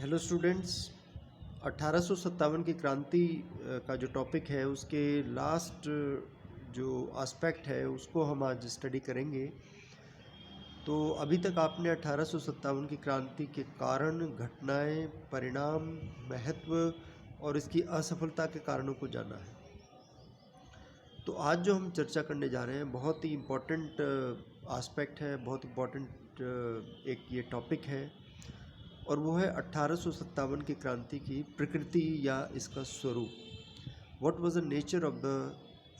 Hello students. 1857 की क्रांति का जो टॉपिक है उसके लास्ट जो एस्पेक्ट है उसको हम आज स्टडी करेंगे। तो अभी तक आपने 1857 की क्रांति के कारण, घटनाएं, परिणाम, महत्व और इसकी असफलता के कारणों को जाना है। तो आज जो हम चर्चा करने जा रहे हैं बहुत ही इम्पोर्टेंट एस्पेक्ट है, बहुत इम्पोर्टेंट एक ये टॉपिक है और वो है 1857 की क्रांति की प्रकृति या इसका स्वरूप। What was the nature of the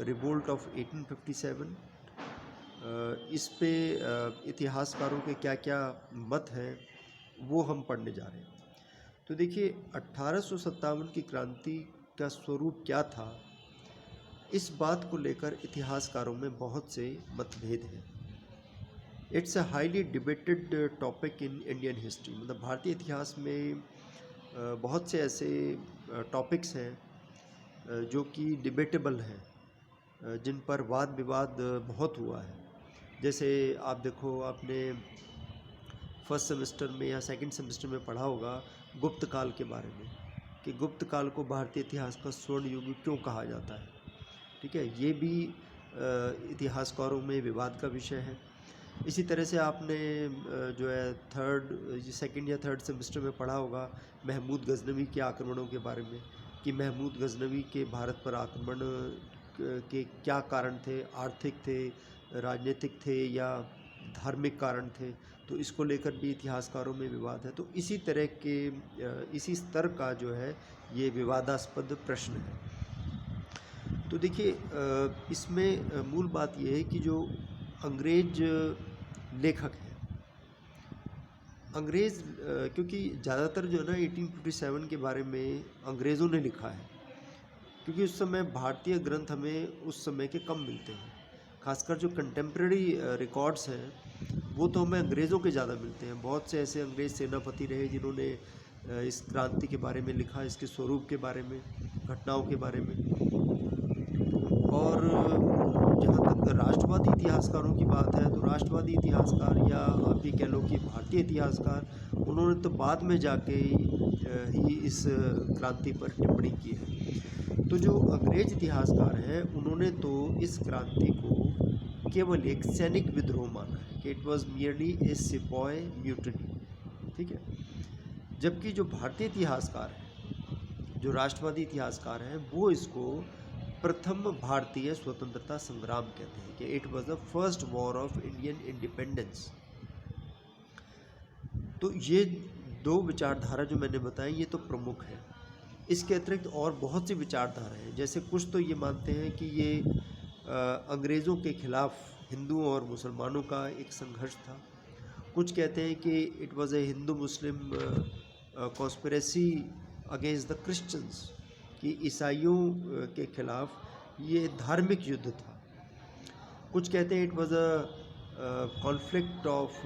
revolt of 1857। इस पे इतिहासकारों के क्या क्या मत हैं वो हम पढ़ने जा रहे हैं। तो देखिए 1857 की क्रांति का स्वरूप क्या था, इस बात को लेकर इतिहासकारों में बहुत से मतभेद हैं। It's a highly debated topic in Indian history. मतलब भारतीय इतिहास में बहुत से ऐसे टॉपिक्स हैं जो कि डिबेटेबल हैं, जिन पर वाद विवाद बहुत हुआ है। जैसे आप देखो, आपने फर्स्ट सेमेस्टर में या सेकंड सेमेस्टर में पढ़ा होगा गुप्त काल के बारे में, कि गुप्त काल को भारतीय इतिहास का स्वर्ण युग क्यों कहा जाता है। ठीक है, ये भी इतिहासकारों में विवाद का विषय है। इसी तरह से आपने जो है सेकंड या थर्ड सेमेस्टर में पढ़ा होगा महमूद गजनवी के आक्रमणों के बारे में, कि महमूद गजनवी के भारत पर आक्रमण के क्या कारण थे, आर्थिक थे, राजनीतिक थे या धार्मिक कारण थे। तो इसको लेकर भी इतिहासकारों में विवाद है। तो इसी तरह के इसी स्तर का जो है ये विवादास्पद प्रश्न है। तो देखिए इसमें मूल बात ये है कि जो अंग्रेज लेखक हैं, अंग्रेज़ क्योंकि ज़्यादातर जो है ना 1857 के बारे में अंग्रेज़ों ने लिखा है, क्योंकि उस समय भारतीय ग्रंथ हमें उस समय के कम मिलते हैं। खासकर जो कंटेम्प्रेरी रिकॉर्ड्स हैं वो तो हमें अंग्रेज़ों के ज़्यादा मिलते हैं। बहुत से ऐसे अंग्रेज़ सेनापति रहे जिन्होंने इस क्रांति के बारे में लिखा, इसके स्वरूप के बारे में, घटनाओं के बारे में। और जहाँ तक राष्ट्रवादी इतिहासकारों की बात है तो राष्ट्रवादी इतिहासकार या आप ये कह लो कि भारतीय इतिहासकार, उन्होंने तो बाद में जाके ही इस क्रांति पर टिप्पणी की है। तो जो अंग्रेज इतिहासकार हैं उन्होंने तो इस क्रांति को केवल एक सैनिक विद्रोह माना है, कि it was merely A sepoy mutiny. ठीक है, जबकि जो भारतीय इतिहासकार हैं, जो राष्ट्रवादी इतिहासकार हैं, वो इसको प्रथम भारतीय स्वतंत्रता संग्राम कहते हैं, कि it was the first war of Indian independence. तो ये दो विचारधारा जो मैंने बताई ये तो प्रमुख है। इसके अतिरिक्त और बहुत सी विचारधारा हैं। जैसे कुछ तो ये मानते हैं कि ये अंग्रेज़ों के खिलाफ हिंदुओं और मुसलमानों का एक संघर्ष था। कुछ कहते हैं कि it was a Hindu Muslim conspiracy against the Christians, कि ईसाइयों के खिलाफ ये धार्मिक युद्ध था। कुछ कहते हैं it was a conflict of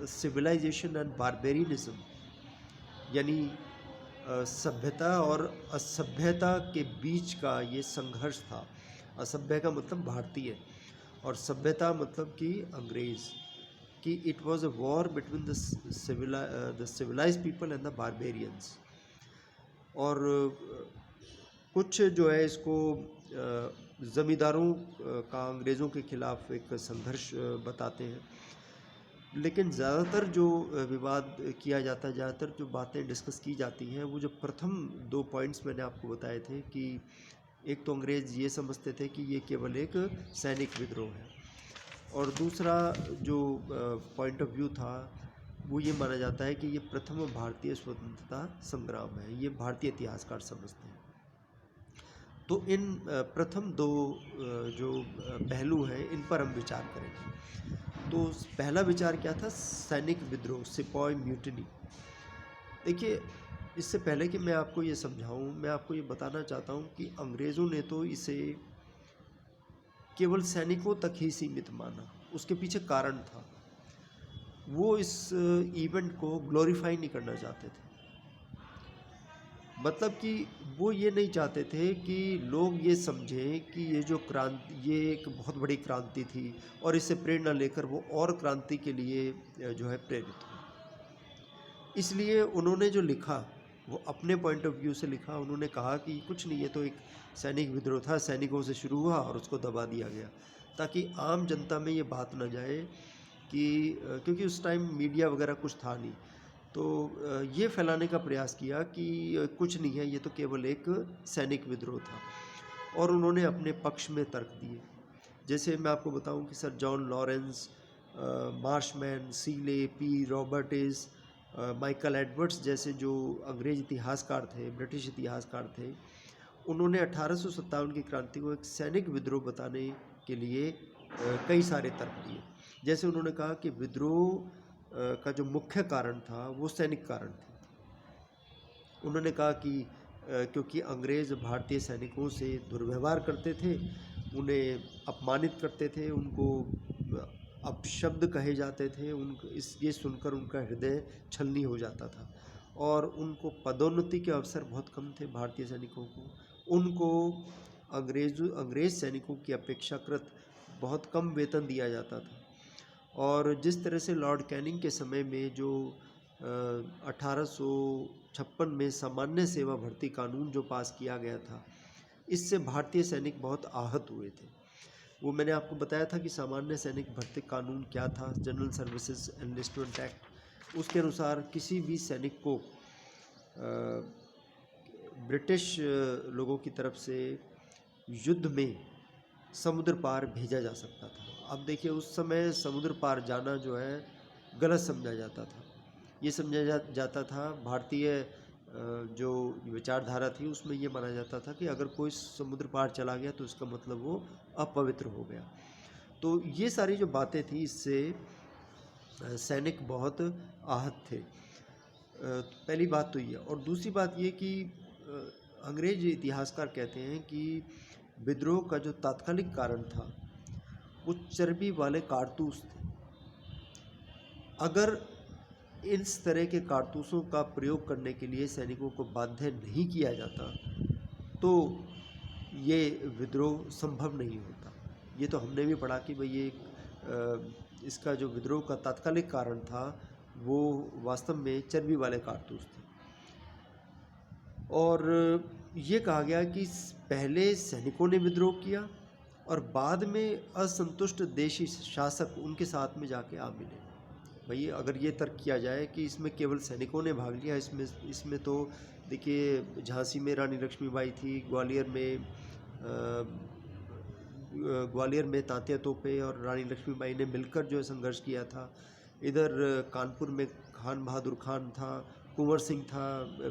civilisation and barbarianism, यानी सभ्यता और असभ्यता के बीच का ये संघर्ष था। असभ्य का मतलब भारतीय और सभ्यता मतलब कि अंग्रेज़, कि it was a war between the civilised people and the barbarians. और कुछ जो है इसको ज़मींदारों का अंग्रेज़ों के ख़िलाफ़ एक संघर्ष बताते हैं। लेकिन ज़्यादातर जो विवाद किया जाता है, ज़्यादातर जो बातें डिस्कस की जाती हैं, वो जो प्रथम दो पॉइंट्स मैंने आपको बताए थे, कि एक तो अंग्रेज़ ये समझते थे कि ये केवल एक सैनिक विद्रोह है, और दूसरा जो पॉइंट ऑफ व्यू था वो ये माना जाता है कि ये प्रथम भारतीय स्वतंत्रता संग्राम है। ये भारतीय इतिहासकार समझते हैं। तो इन प्रथम दो जो पहलू हैं इन पर हम विचार करेंगे। तो पहला विचार क्या था? सैनिक विद्रोह, सिपॉय म्यूटनी। देखिए, इससे पहले कि मैं आपको ये समझाऊं, मैं आपको ये बताना चाहता हूं कि अंग्रेज़ों ने तो इसे केवल सैनिकों तक ही सीमित माना। उसके पीछे कारण था, वो इस इवेंट को ग्लोरीफाई नहीं करना चाहते थे। मतलब कि वो ये नहीं चाहते थे कि लोग ये समझें कि ये जो क्रांति, ये एक बहुत बड़ी क्रांति थी और इससे प्रेरणा लेकर वो और क्रांति के लिए जो है प्रेरित हो। इसलिए उन्होंने जो लिखा वो अपने पॉइंट ऑफ व्यू से लिखा। उन्होंने कहा कि कुछ नहीं, ये तो एक सैनिक विद्रोह था, सैनिकों से शुरू हुआ और उसको दबा दिया गया, ताकि आम जनता में ये बात न जाए कि क्योंकि उस टाइम मीडिया वगैरह कुछ था नहीं, तो ये फैलाने का प्रयास किया कि कुछ नहीं है, ये तो केवल एक सैनिक विद्रोह था। और उन्होंने अपने पक्ष में तर्क दिए। जैसे मैं आपको बताऊं कि sir John Lawrence, Marshman, Seeley, P Roberts, Michael Edwards जैसे जो अंग्रेज इतिहासकार थे, ब्रिटिश इतिहासकार थे, उन्होंने 1857 की क्रांति को एक सैनिक विद्रोह बताने के लिए कई सारे तर्क दिए। जैसे उन्होंने कहा कि विद्रोह का जो मुख्य कारण था वो सैनिक कारण थे। उन्होंने कहा कि क्योंकि अंग्रेज़ भारतीय सैनिकों से दुर्व्यवहार करते थे, उन्हें अपमानित करते थे, उनको अपशब्द कहे जाते थे, ये सुनकर उनका हृदय छलनी हो जाता था, और उनको पदोन्नति के अवसर बहुत कम थे भारतीय सैनिकों को। उनको अंग्रेज़ सैनिकों की अपेक्षाकृत बहुत कम वेतन दिया जाता था। और जिस तरह से लॉर्ड कैनिंग के समय में जो 1856 में सामान्य सेवा भर्ती कानून जो पास किया गया था, इससे भारतीय सैनिक बहुत आहत हुए थे। वो मैंने आपको बताया था कि सामान्य सैनिक भर्ती कानून क्या था, जनरल सर्विसेज एनलिस्टमेंट एक्ट। उसके अनुसार किसी भी सैनिक को ब्रिटिश लोगों की तरफ से युद्ध में समुद्र पार भेजा जा सकता था। अब देखिए, उस समय समुद्र पार जाना जो है गलत समझा जाता था। ये समझा जाता था, भारतीय जो विचारधारा थी उसमें ये माना जाता था कि अगर कोई समुद्र पार चला गया तो इसका मतलब वो अपवित्र हो गया। तो ये सारी जो बातें थी, इससे सैनिक बहुत आहत थे। पहली बात तो ये, और दूसरी बात ये कि अंग्रेज इतिहासकार कहते हैं कि विद्रोह का जो तात्कालिक कारण था वो चर्बी वाले कारतूस थे। अगर इस तरह के कारतूसों का प्रयोग करने के लिए सैनिकों को बाध्य नहीं किया जाता तो ये विद्रोह संभव नहीं होता। ये तो हमने भी पढ़ा कि भाई ये इसका जो विद्रोह का तात्कालिक कारण था वो वास्तव में चर्बी वाले कारतूस थे। और ये कहा गया कि पहले सैनिकों ने विद्रोह किया और बाद में असंतुष्ट देशी शासक उनके साथ में जाके आ मिले। भाई अगर ये तर्क किया जाए कि इसमें केवल सैनिकों ने भाग लिया, इसमें तो देखिए झांसी में रानी लक्ष्मीबाई थी, ग्वालियर में तात्या तोपे और रानी लक्ष्मीबाई ने मिलकर जो संघर्ष किया था। इधर कानपुर में खान बहादुर खान था, कुंवर सिंह था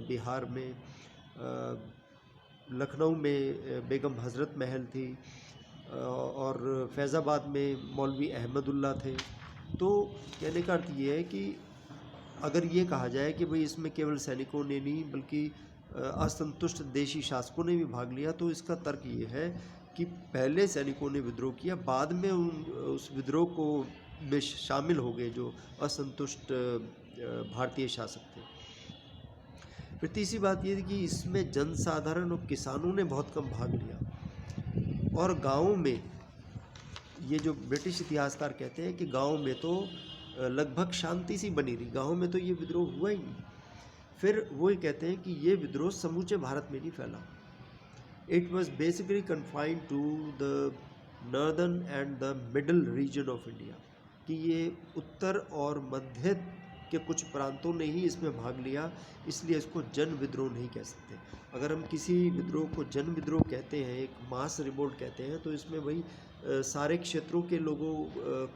बिहार में, लखनऊ में बेगम हज़रत महल थी, और फैज़ाबाद में मौलवी अहमदुल्ला थे। तो कहने का अर्थ ये है कि अगर ये कहा जाए कि भाई इसमें केवल सैनिकों ने नहीं बल्कि असंतुष्ट देशी शासकों ने भी भाग लिया, तो इसका तर्क ये है कि पहले सैनिकों ने विद्रोह किया, बाद में उस विद्रोह को में शामिल हो गए जो असंतुष्ट भारतीय शासक थे। फिर तीसरी बात ये थी कि इसमें जनसाधारण और किसानों ने बहुत कम भाग लिया, और गाँवों में, ये जो ब्रिटिश इतिहासकार कहते हैं कि गाँव में तो लगभग शांति सी बनी रही, गाँव में तो ये विद्रोह हुआ ही नहीं। फिर वो ये कहते हैं कि ये विद्रोह समूचे भारत में नहीं फैला। It was basically confined to the northern and the middle region of India, कि ये उत्तर और मध्य के कुछ प्रांतों ने ही इसमें भाग लिया, इसलिए इसको जन विद्रोह नहीं कह सकते। अगर हम किसी विद्रोह को जन विद्रोह कहते हैं, एक मास रिवोल्ट कहते हैं, तो इसमें वही सारे क्षेत्रों के लोगों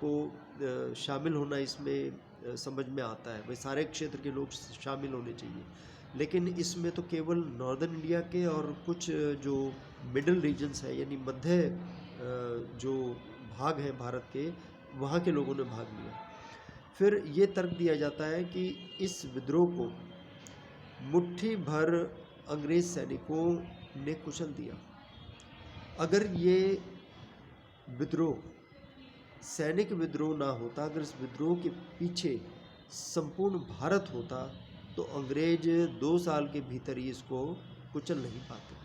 को शामिल होना इसमें समझ में आता है, भाई सारे क्षेत्र के लोग शामिल होने चाहिए। लेकिन इसमें तो केवल नॉर्दर्न इंडिया के और कुछ जो मिडल रीजन्स है, यानी मध्य जो भाग हैं भारत के, वहाँ के लोगों ने भाग लिया। फिर ये तर्क दिया जाता है कि इस विद्रोह को मुट्ठी भर अंग्रेज सैनिकों ने कुचल दिया। अगर ये विद्रोह सैनिक विद्रोह ना होता, अगर इस विद्रोह के पीछे संपूर्ण भारत होता, तो अंग्रेज 2 साल के भीतर ही इसको कुचल नहीं पाते।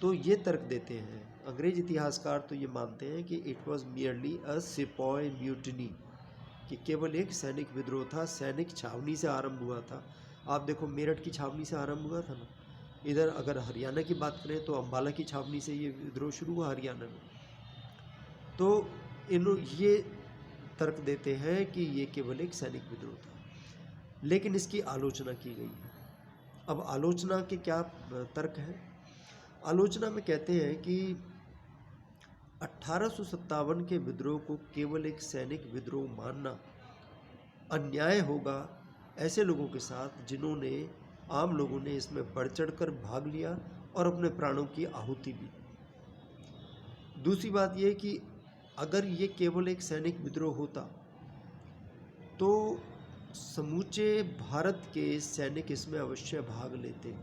तो ये तर्क देते हैं अंग्रेज इतिहासकार, तो ये मानते हैं कि it was merely a sepoy mutiny, कि केवल एक सैनिक विद्रोह था, सैनिक छावनी से आरंभ हुआ था आप देखो मेरठ की छावनी से आरंभ हुआ था ना। इधर अगर हरियाणा की बात करें तो अम्बाला की छावनी से ये विद्रोह शुरू हुआ हरियाणा में। तो इन ये तर्क देते हैं कि ये केवल एक सैनिक विद्रोह था, लेकिन इसकी आलोचना की गई है। अब आलोचना के क्या तर्क हैं? आलोचना में कहते हैं कि 1857 के विद्रोह को केवल एक सैनिक विद्रोह मानना अन्याय होगा ऐसे लोगों के साथ जिन्होंने, आम लोगों ने इसमें बढ़ चढ़कर भाग लिया और अपने प्राणों की आहुति दी। दूसरी बात यह कि अगर ये केवल एक सैनिक विद्रोह होता तो समूचे भारत के सैनिक इसमें अवश्य भाग लेते,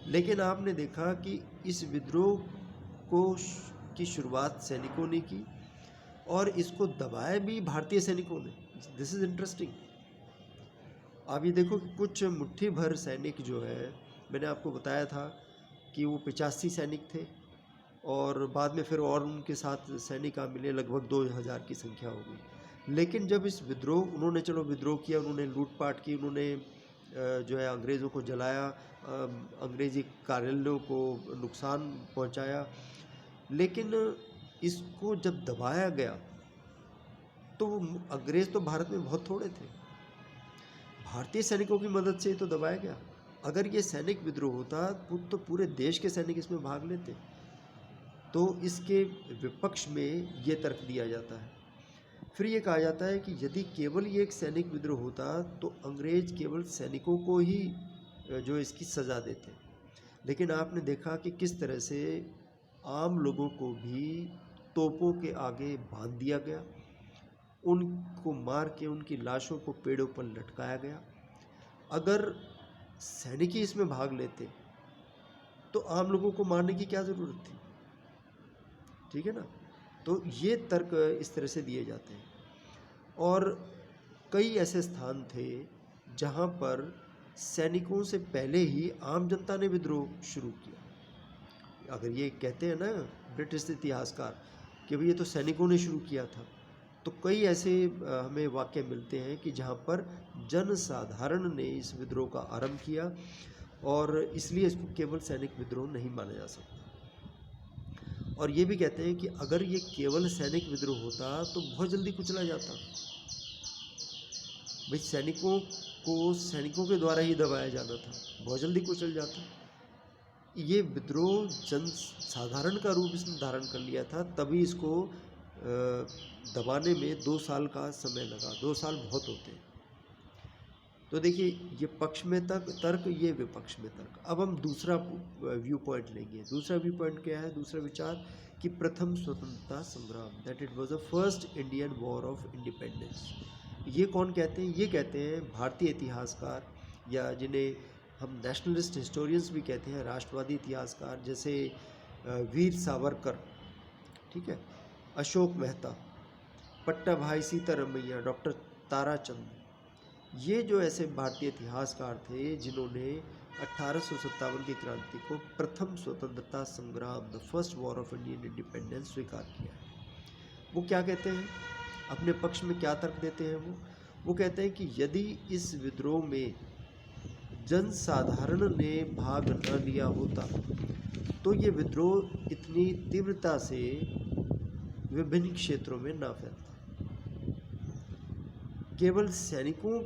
लेकिन आपने देखा कि इस विद्रोह की शुरुआत सैनिकों ने की और इसको दबाया भी भारतीय सैनिकों ने। This is interesting. आप ये देखो कि कुछ मुट्ठी भर सैनिक जो है, मैंने आपको बताया था कि वो 85 सैनिक थे और बाद में फिर और उनके साथ सैनिक आ मिले, लगभग 2000 की संख्या हो गई। लेकिन जब इस विद्रोह उन्होंने विद्रोह किया, उन्होंने लूटपाट की, उन्होंने जो है अंग्रेज़ों को जलाया, अंग्रेज़ी कार्यालयों को नुकसान पहुंचाया, लेकिन इसको जब दबाया गया तो अंग्रेज़ तो भारत में बहुत थोड़े थे, भारतीय सैनिकों की मदद से ही तो दबाया गया। अगर ये सैनिक विद्रोह होता तो पूरे देश के सैनिक इसमें भाग लेते। तो इसके विपक्ष में ये तर्क दिया जाता है। फिर ये कहा जाता है कि यदि केवल ये एक सैनिक विद्रोह होता तो अंग्रेज़ केवल सैनिकों को ही जो इसकी सज़ा देते, लेकिन आपने देखा कि किस तरह से आम लोगों को भी तोपों के आगे बांध दिया गया, उनको मार के उनकी लाशों को पेड़ों पर लटकाया गया। अगर सैनिक ही इसमें भाग लेते तो आम लोगों को मारने की क्या ज़रूरत थी? ठीक है ना। तो ये तर्क इस तरह से दिए जाते हैं। और कई ऐसे स्थान थे जहाँ पर सैनिकों से पहले ही आम जनता ने विद्रोह शुरू किया। अगर ये कहते हैं ना ब्रिटिश इतिहासकार कि भाई ये तो सैनिकों ने शुरू किया था, तो कई ऐसे हमें वाक्य मिलते हैं कि जहाँ पर जनसाधारण ने इस विद्रोह का आरंभ किया और इसलिए इसको केवल सैनिक विद्रोह नहीं माना जा सकता। और ये भी कहते हैं कि अगर ये केवल सैनिक विद्रोह होता तो बहुत जल्दी कुचला जाता। भाई सैनिकों को सैनिकों के द्वारा ही दबाया जाना था, बहुत जल्दी कुचल जाता। ये विद्रोह जन साधारण का रूप इसने धारण कर लिया था, तभी इसको दबाने में 2 साल का समय लगा। 2 साल बहुत होते हैं। तो देखिए ये पक्ष में तर्क, ये विपक्ष में तर्क। अब हम दूसरा व्यू पॉइंट लेंगे। दूसरा व्यू पॉइंट क्या है? दूसरा विचार कि प्रथम स्वतंत्रता संग्राम, that it was the first Indian war of independence. ये कौन कहते हैं? ये कहते हैं भारतीय इतिहासकार, या जिन्हें हम नेशनलिस्ट हिस्टोरियंस भी कहते हैं, राष्ट्रवादी इतिहासकार, जैसे वीर सावरकर, ठीक है, अशोक मेहता, पट्टा भाई सीतारमैया, डॉक्टर ताराचंद। ये जो ऐसे भारतीय इतिहासकार थे जिन्होंने 1857 की क्रांति को प्रथम स्वतंत्रता संग्राम, the first war of Indian independence स्वीकार किया है, वो क्या कहते हैं? अपने पक्ष में क्या तर्क देते हैं? वो कहते हैं कि यदि इस विद्रोह में जनसाधारण ने भाग न लिया होता तो ये विद्रोह इतनी तीव्रता से विभिन्न क्षेत्रों में ना फैलता। केवल सैनिकों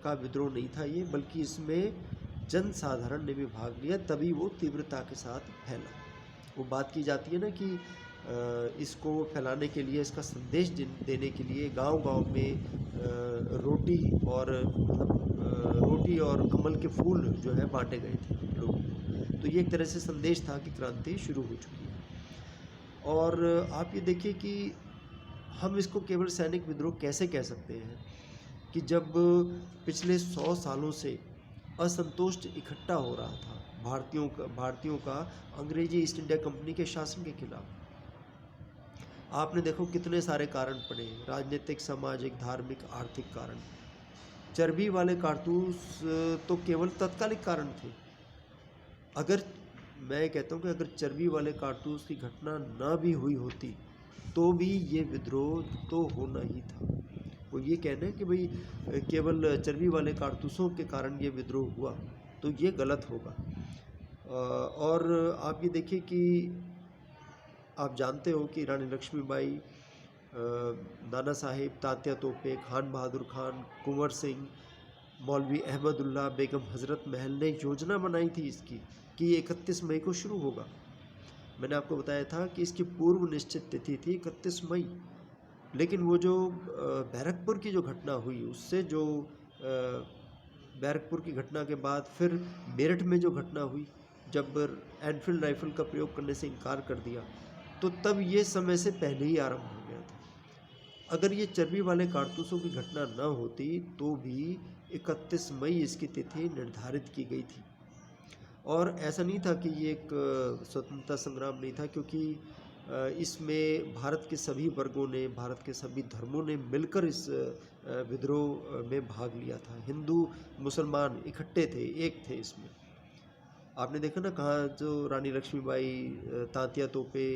का विद्रोह नहीं था ये, बल्कि इसमें जनसाधारण ने भी भाग लिया, तभी वो तीव्रता के साथ फैला। वो बात की जाती है ना कि इसको फैलाने के लिए, इसका संदेश देने के लिए गांव-गांव में रोटी और कमल के फूल जो है बांटे गए थे लोगों को। तो ये एक तरह से संदेश था कि क्रांति शुरू हो चुकी है। और आप ये देखिए कि हम इसको केवल सैनिक विद्रोह कैसे कह सकते हैं कि जब पिछले 100 सालों से असंतोष इकट्ठा हो रहा था भारतीयों का अंग्रेजी ईस्ट इंडिया कंपनी के शासन के खिलाफ। आपने देखो कितने सारे कारण पड़े, राजनीतिक, सामाजिक, धार्मिक, आर्थिक कारण। चर्बी वाले कारतूस तो केवल तत्कालिक कारण थे। अगर मैं कहता हूँ कि अगर चर्बी वाले कारतूस की घटना ना भी हुई होती तो भी ये विद्रोह तो होना ही था। आपको ये कहना है कि भाई केवल चर्बी वाले कारतूसों के कारण ये विद्रोह हुआ, तो ये गलत होगा। और आप ये देखिए कि आप जानते हो कि रानी लक्ष्मीबाई, नाना साहिब, तात्या तोपे, खान बहादुर खान, कुंवर सिंह, मौलवी अहमदुल्ला, बेगम हज़रत महल ने योजना बनाई थी इसकी कि ये 31 मई को शुरू होगा। मैंने आपको बताया था कि इसकी पूर्व निश्चित तिथि थी 31 मई, लेकिन वो जो बैरकपुर की जो घटना हुई, उससे जो बैरकपुर की घटना के बाद फिर मेरठ में जो घटना हुई, जब एनफील्ड राइफल का प्रयोग करने से इनकार कर दिया, तो तब ये समय से पहले ही आरंभ हो गया था। अगर ये चर्बी वाले कारतूसों की घटना न होती तो भी 31 मई इसकी तिथि निर्धारित की गई थी। और ऐसा नहीं था कि ये एक स्वतंत्रता संग्राम नहीं था, क्योंकि इसमें भारत के सभी वर्गों ने, भारत के सभी धर्मों ने मिलकर इस विद्रोह में भाग लिया था। हिंदू मुसलमान इकट्ठे थे, एक थे इसमें। आपने देखा ना, कहाँ जो रानी लक्ष्मीबाई, तात्या तोपे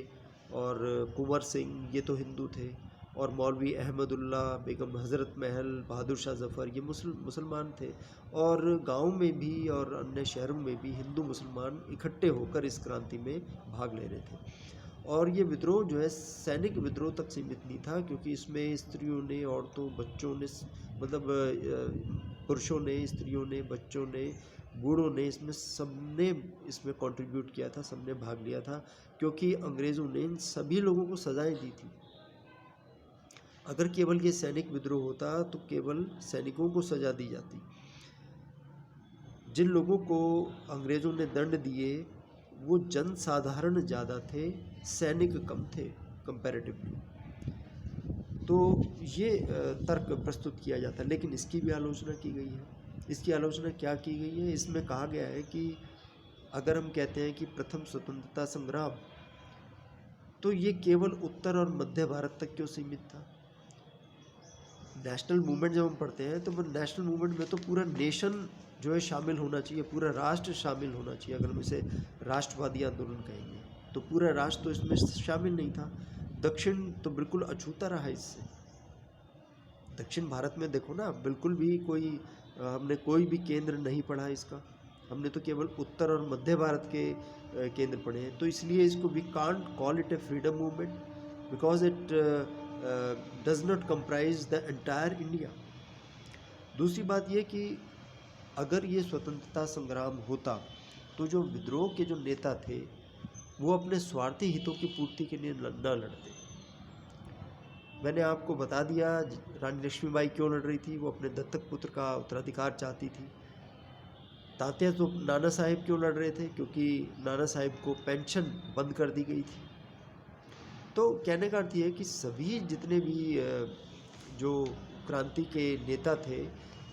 और कुंवर सिंह, ये तो हिंदू थे, और मौलवी अहमदुल्ला, बेगम हज़रत महल, बहादुर शाह ज़फ़र, ये मुसलमान थे। और गांव में भी और अन्य शहरों में भी हिंदू मुसलमान इकट्ठे होकर इस क्रांति में भाग ले रहे थे। और ये विद्रोह जो है सैनिक विद्रोह तक सीमित नहीं था, क्योंकि इसमें स्त्रियों ने, औरतों, बच्चों ने, मतलब पुरुषों ने, स्त्रियों ने, बच्चों ने, बूढ़ों ने, इसमें सबने इसमें कंट्रीब्यूट किया था, सबने भाग लिया था, क्योंकि अंग्रेज़ों ने इन सभी लोगों को सजाएं दी थी। अगर केवल ये सैनिक विद्रोह होता तो केवल सैनिकों को सजा दी जाती। जिन लोगों को अंग्रेज़ों ने दंड दिए वो जन साधारण ज़्यादा थे, सैनिक कम थे कंपैरेटिवली। तो ये तर्क प्रस्तुत किया जाता है, लेकिन इसकी भी आलोचना की गई है। इसकी आलोचना क्या की गई है? इसमें कहा गया है कि अगर हम कहते हैं कि प्रथम स्वतंत्रता संग्राम, तो ये केवल उत्तर और मध्य भारत तक क्यों सीमित था? नेशनल मूवमेंट जब हम पढ़ते हैं तो वो नेशनल मूवमेंट में तो पूरा नेशन जो है शामिल होना चाहिए, पूरा राष्ट्र शामिल होना चाहिए। अगर हम इसे राष्ट्रवादी आंदोलन कहेंगे तो पूरा राष्ट्र तो इसमें शामिल नहीं था। दक्षिण तो बिल्कुल अछूता रहा इससे। दक्षिण भारत में देखो ना, बिल्कुल भी कोई हमने कोई भी केंद्र नहीं पढ़ा इसका, हमने तो केवल उत्तर और मध्य भारत के केंद्र पढ़े हैं। तो इसलिए इसको we can't call it a freedom movement because it does not comprise the entire India. दूसरी बात ये कि अगर ये स्वतंत्रता संग्राम होता तो जो विद्रोह के जो नेता थे वो अपने स्वार्थी हितों की पूर्ति के लिए न लड़ते। मैंने आपको बता दिया रानी लक्ष्मीबाई क्यों लड़ रही थी, वो अपने दत्तक पुत्र का उत्तराधिकार चाहती थी। तात्या तो नाना साहिब क्यों लड़ रहे थे, क्योंकि नाना साहिब को पेंशन बंद कर दी गई थी। तो कहने का अर्थ ये है कि सभी जितने भी जो क्रांति के नेता थे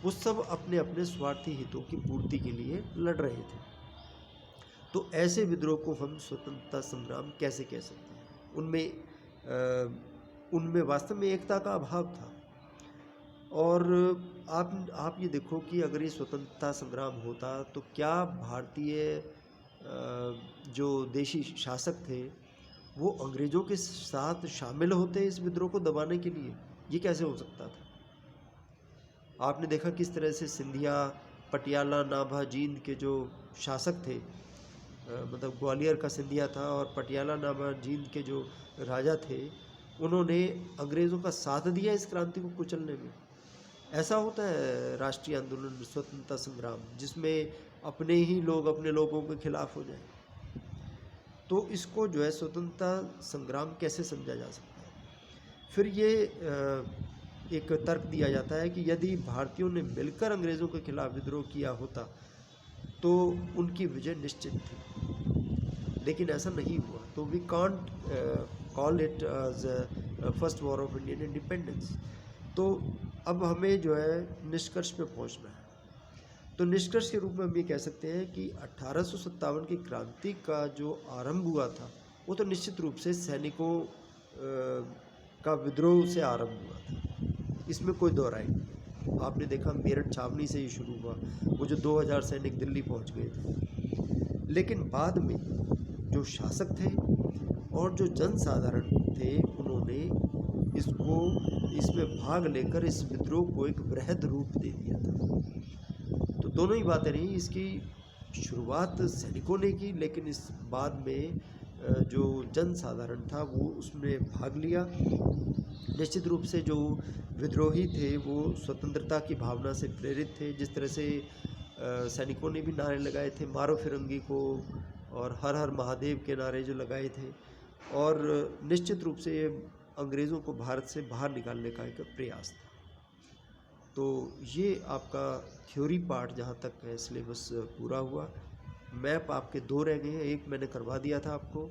वो सब अपने अपने स्वार्थी हितों की पूर्ति के लिए लड़ रहे थे। तो ऐसे विद्रोह को हम स्वतंत्रता संग्राम कैसे कह सकते हैं? उनमें वास्तव में एकता का अभाव था। और आप ये देखो कि अगर ये स्वतंत्रता संग्राम होता तो क्या भारतीय जो देशी शासक थे वो अंग्रेज़ों के साथ शामिल होते इस विद्रोह को दबाने के लिए? ये कैसे हो सकता था? आपने देखा किस तरह से सिंधिया, पटियाला, नाभा, जींद के जो शासक थे, मतलब ग्वालियर का सिंधिया था और पटियाला, नाभा, जींद के जो राजा थे, उन्होंने अंग्रेज़ों का साथ दिया इस क्रांति को कुचलने में। ऐसा होता है राष्ट्रीय आंदोलन, स्वतंत्रता संग्राम, जिसमें अपने ही लोग अपने लोगों के खिलाफ हो जाए। तो इसको जो है स्वतंत्रता संग्राम कैसे समझा जा सकता है? फिर ये एक तर्क दिया जाता है कि यदि भारतीयों ने मिलकर अंग्रेज़ों के खिलाफ विद्रोह किया होता तो उनकी विजय निश्चित थी, लेकिन ऐसा नहीं हुआ। तो we can't call it as first war of Indian independence. तो अब हमें जो है निष्कर्ष पे पहुंचना है। तो निष्कर्ष के रूप में हम ये कह सकते हैं कि 1857 की क्रांति का जो आरंभ हुआ था वो तो निश्चित रूप से सैनिकों का विद्रोह से आरंभ हुआ था, इसमें कोई दो राय नहीं। आपने देखा मेरठ छावनी से ही शुरू हुआ, वो जो 2000 सैनिक दिल्ली पहुंच गए थे। लेकिन बाद में जो शासक थे और जो जनसाधारण थे उन्होंने इसको इसमें भाग लेकर इस विद्रोह को एक वृहद रूप दे दिया था। तो दोनों ही बातें रही। इसकी शुरुआत सैनिकों ने की, लेकिन इस बाद में जो जनसाधारण था वो उसमें भाग लिया। निश्चित रूप से जो विद्रोही थे वो स्वतंत्रता की भावना से प्रेरित थे। जिस तरह से सैनिकों ने भी नारे लगाए थे, मारो फिरंगी को, और हर हर महादेव के नारे जो लगाए थे, और निश्चित रूप से ये अंग्रेज़ों को भारत से बाहर निकालने का एक प्रयास था। तो ये आपका थ्योरी पार्ट जहाँ तक है सिलेबस पूरा हुआ। मैप आपके 2 रह गए हैं, एक मैंने करवा दिया था आपको,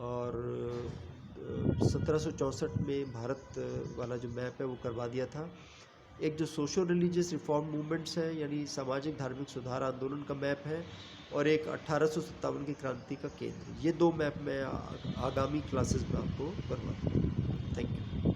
और 1764 में भारत वाला जो मैप है वो करवा दिया था। एक जो सोशल रिलीजियस रिफॉर्म मूवमेंट्स है, यानी सामाजिक धार्मिक सुधार आंदोलन का मैप है, और एक 1857 की क्रांति का केंद्र। ये 2 मैप मैं आगामी क्लासेस में आपको करवा दूँगा। Thank you.